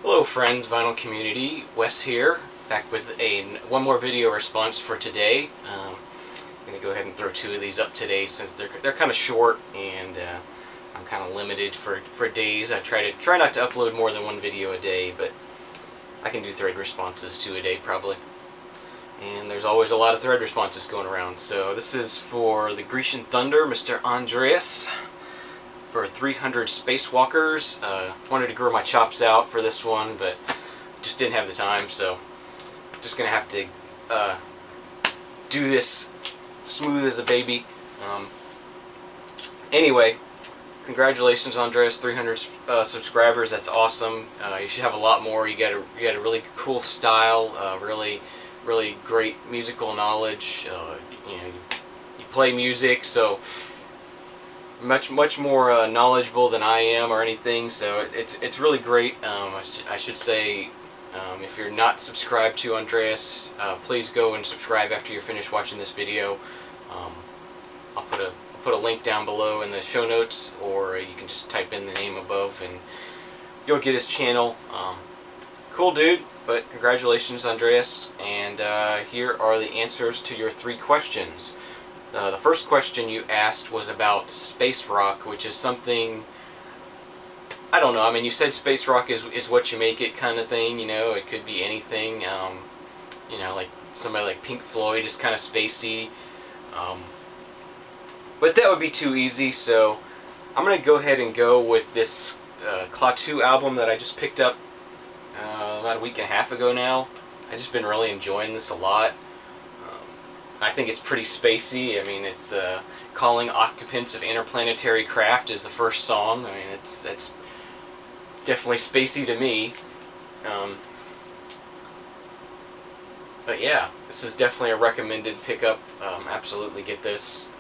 Hello friends, vinyl community, Wes here, back with one more video response for today. I'm going to go ahead and throw two of these up today since they're kind of short and I'm kind of limited for days. I try not to upload more than one video a day, but I can do thread responses two a day probably. And there's always a lot of thread responses going around. So this is for the Grecian Thunder, Mr. Andreas, for 300 Spacewalkers. Wanted to grow my chops out for this one, but just didn't have the time, so just gonna have to do this smooth as a baby. Anyway, congratulations, Andreas, 300 subscribers. That's awesome. You should have a lot more. You got a really cool style, really great musical knowledge. You play music, so much more knowledgeable than I am or anything, so it's really great. I should say, if you're not subscribed to Andreas, please go and subscribe after you're finished watching this video. I'll put a link down below in the show notes, or you can just type in the name above and you'll get his channel. Cool dude, but congratulations, Andreas. And here are the answers to your 3 questions. The first question you asked was about space rock, which is something, I don't know, I mean, you said space rock is what you make it kind of thing, you know. It could be anything, you know, like somebody like Pink Floyd is kind of spacey, but that would be too easy, so I'm going to go ahead and go with this Klaatu album that I just picked up about a week and a half ago now. I've just been really enjoying this a lot. I think it's pretty spacey. I mean, it's Calling Occupants of Interplanetary Craft is the first song. I mean, that's definitely spacey to me. But yeah, this is definitely a recommended pickup. Absolutely get this.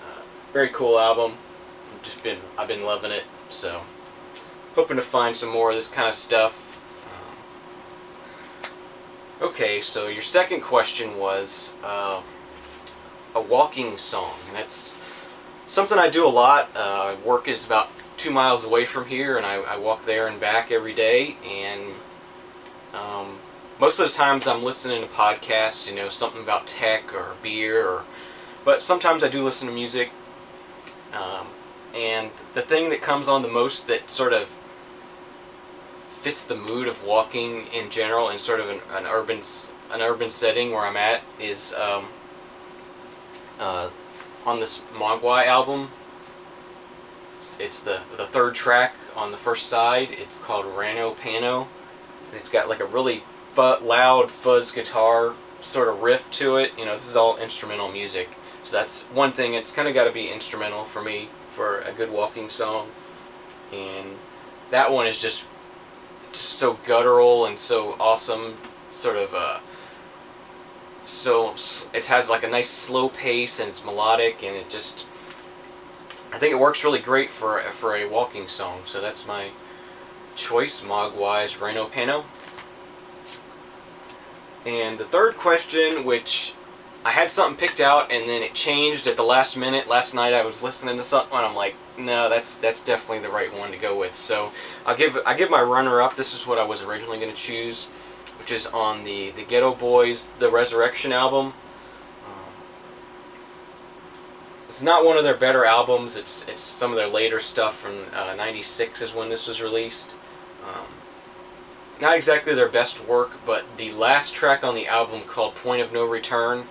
Very cool album. I've been loving it. So, hoping to find some more of this kind of stuff. Okay, so your second question was a walking song, and that's something I do a lot. Work is about 2 miles away from here, and I walk there and back every day, and most of the times I'm listening to podcasts, you know, something about tech or beer, but sometimes I do listen to music, and the thing that comes on the most that sort of fits the mood of walking in general in sort of an urban setting where I'm at is on this Mogwai album. It's the third track on the first side. It's called Rano Pano. And it's got like a really loud fuzz guitar sort of riff to it. You know, this is all instrumental music. So that's one thing. It's kind of got to be instrumental for me for a good walking song. And that one is just so guttural and so awesome. Sort of so it has like a nice slow pace, and it's melodic, and I think it works really great for a walking song. So that's my choice, Mogwai's Rano Pano. And the third question, which I had something picked out and then it changed at the last minute. Last night I was listening to something and I'm like, no, that's definitely the right one to go with. So I give my runner-up. This is what I was originally going to choose, which is on the Ghetto Boys, The Resurrection album. It's not one of their better albums. It's some of their later stuff from '96 is when this was released. Not exactly their best work, but the last track on the album, called Point of No Return,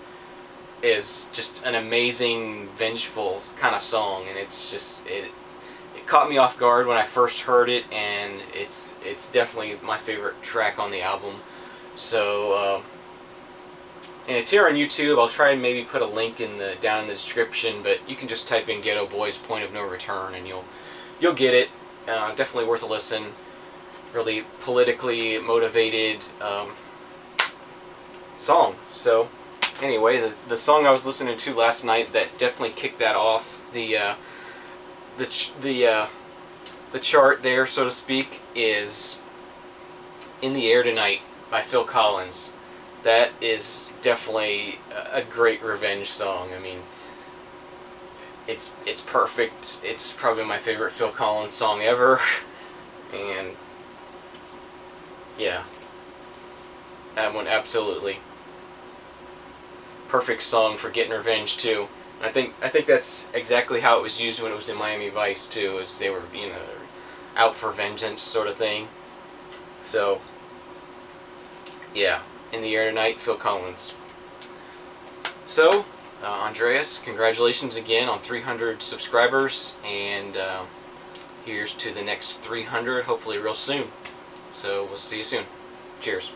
is just an amazing, vengeful kind of song, and it caught me off guard when I first heard it, and it's definitely my favorite track on the album. So, and it's here on YouTube. I'll try and maybe put a link down in the description, but you can just type in Ghetto Boys Point of No Return and you'll get it. Definitely worth a listen. Really politically motivated song. So anyway, the song I was listening to last night that definitely kicked that off the chart there, so to speak, is In the Air Tonight by Phil Collins. That is definitely a great revenge song. I mean, it's perfect. It's probably my favorite Phil Collins song ever. And yeah, That one, absolutely. Perfect song for getting revenge too. And I think that's exactly how it was used when it was in Miami Vice too, as they were, out for vengeance sort of thing. So yeah, In the Air Tonight, Phil Collins. So Andreas, congratulations again on 300 subscribers, and here's to the next 300, hopefully real soon. So we'll see you soon. Cheers.